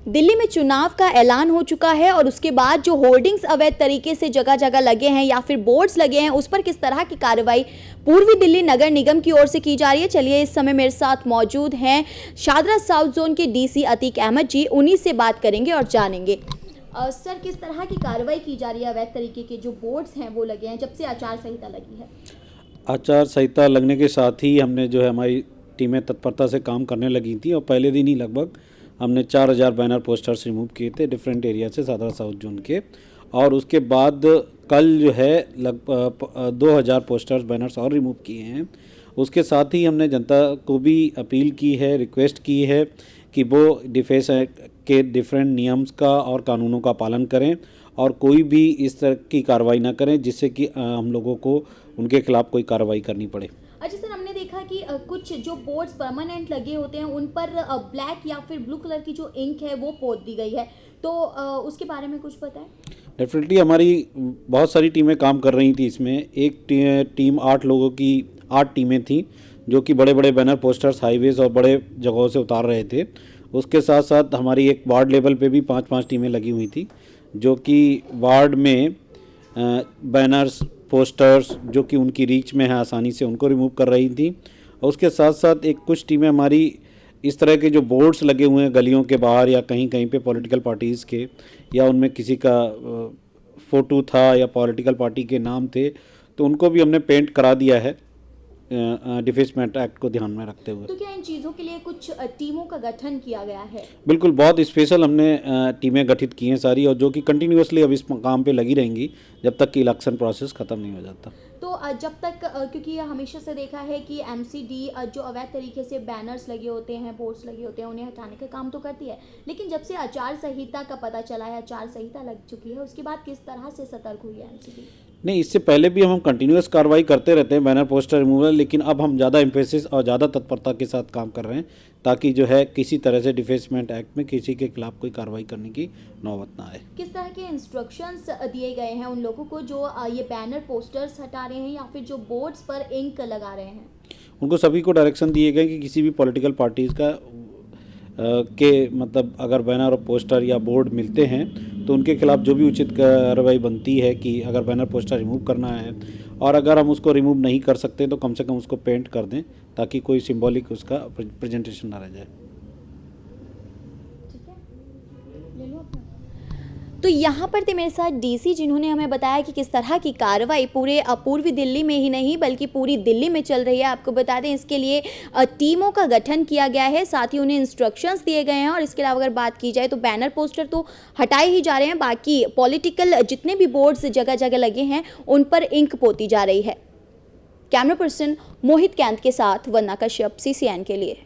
दिल्ली में चुनाव का ऐलान हो चुका है और उसके बाद जो होर्डिंग्स अवैध तरीके से जगह जगह लगे हैं या फिर बोर्ड्स लगे हैं, उस पर किस तरह की कार्रवाई पूर्वी दिल्ली नगर निगम की ओर से की जा रही है। चलिए, इस समय मेरे साथ मौजूद हैं शादरा साउथ जोन के डीसी अतीक अहमद जी, उन्हीं से बात करेंगे और जानेंगे। सर, किस तरह की कार्रवाई की जा रही है? अवैध तरीके के जो बोर्ड्स हैं वो लगे हैं जब से आचार संहिता लगी है। आचार संहिता लगने के साथ ही हमने जो है हमारी टीमें तत्परता से काम करने लगी थी और पहले दिन ही लगभग हमने 4000 बैनर पोस्टर्स रिमूव किए थे डिफरेंट एरिया से, शादरा साउथ जोन के। और उसके बाद कल जो है लगभग 2000 पोस्टर्स बैनर्स और रिमूव किए हैं। उसके साथ ही हमने जनता को भी अपील की है, रिक्वेस्ट की है कि वो डिफेंस एक्ट के डिफरेंट नियम्स का और कानूनों का पालन करें और कोई भी इस तरह की कार्रवाई ना करें जिससे कि हम लोगों को उनके खिलाफ कोई कार्रवाई करनी पड़े। अच्छा सर, हमने देखा कि कुछ जो बोर्ड्स परमानेंट लगे होते हैं उन पर ब्लैक या फिर ब्लू कलर की जो इंक है वो पोत दी गई है, तो उसके बारे में कुछ बताएं। डेफिनेटली हमारी बहुत सारी टीमें काम कर रही थी इसमें। एक टीम 8 लोगों की 8 टीमें थीं जो कि बड़े बड़े बैनर पोस्टर्स हाईवेज और बड़े जगहों से उतार रहे थे। उसके साथ साथ हमारी एक वार्ड लेवल पे भी 5-5 टीमें लगी हुई थी जो कि वार्ड में बैनर्स पोस्टर्स जो कि उनकी रीच में है आसानी से उनको रिमूव कर रही थी। और उसके साथ साथ एक कुछ टीमें हमारी इस तरह के जो बोर्ड्स लगे हुए हैं गलियों के बाहर या कहीं कहीं पे पॉलिटिकल पार्टीज़ के, या उनमें किसी का फ़ोटो था या पॉलिटिकल पार्टी के नाम थे, तो उनको भी हमने पेंट करा दिया है डिफेंसमेंट एक्ट को ध्यान में रखते हुए। तो क्या इन चीज़ों के लिए कुछ टीमों का गठन किया गया है? बिल्कुल, बहुत स्पेशल हमने टीमें गठित की हैं सारी, और जो कि कंटिन्यूसली अब इस काम पे लगी रहेंगी जब तक कि इलेक्शन प्रोसेस ख़त्म नहीं हो जाता। तो जब तक क्योंकि हमेशा से देखा है कि एमसीडी जो अवैध तरीके से बैनर्स लगे होते हैं, बोर्ड्स लगे होते हैं, उन्हें हटाने का काम तो करती है, लेकिन जब से आचार संहिता का पता चला है, आचार संहिता लग चुकी है, उसके बाद किस तरह से सतर्क हुई है एमसीडी? नहीं, इससे पहले भी हम कंटिन्यूस कार्रवाई करते रहते हैं बैनर पोस्टर रिमूवल, लेकिन अब हम ज़्यादा एम्फेसिस और ज़्यादा तत्परता के साथ काम कर रहे हैं ताकि जो है किसी तरह से डिफेंसमेंट एक्ट में किसी के खिलाफ कोई कार्रवाई करने की नौबत ना आए। किस तरह के इंस्ट्रक्शंस दिए गए हैं उन लोगों को जो ये बैनर पोस्टर्स हटा रहे हैं या फिर जो बोर्ड्स पर इंक लगा रहे हैं? उनको सभी को डायरेक्शन दिए गए कि किसी भी पॉलिटिकल पार्टीज़ का के मतलब अगर बैनर और पोस्टर या बोर्ड मिलते हैं तो उनके खिलाफ जो भी उचित कार्रवाई बनती है कि अगर बैनर पोस्टर रिमूव करना है, और अगर हम उसको रिमूव नहीं कर सकते तो कम से कम उसको पेंट कर दें ताकि कोई सिंबॉलिक उसका प्रेजेंटेशन ना रह जाए। ठीक है, ले लो अपना। तो यहाँ पर थे मेरे साथ डीसी, जिन्होंने हमें बताया कि किस तरह की कार्रवाई पूरे पूर्वी दिल्ली में ही नहीं बल्कि पूरी दिल्ली में चल रही है। आपको बता दें, इसके लिए टीमों का गठन किया गया है, साथ ही उन्हें इंस्ट्रक्शंस दिए गए हैं। और इसके अलावा अगर बात की जाए तो बैनर पोस्टर तो हटाए ही जा रहे हैं, बाकी पॉलिटिकल जितने भी बोर्ड्स जगह जगह लगे हैं उन पर इंक पोती जा रही है। कैमरा पर्सन मोहित कैंत के साथ वंदना कश्यप, CCN के लिए।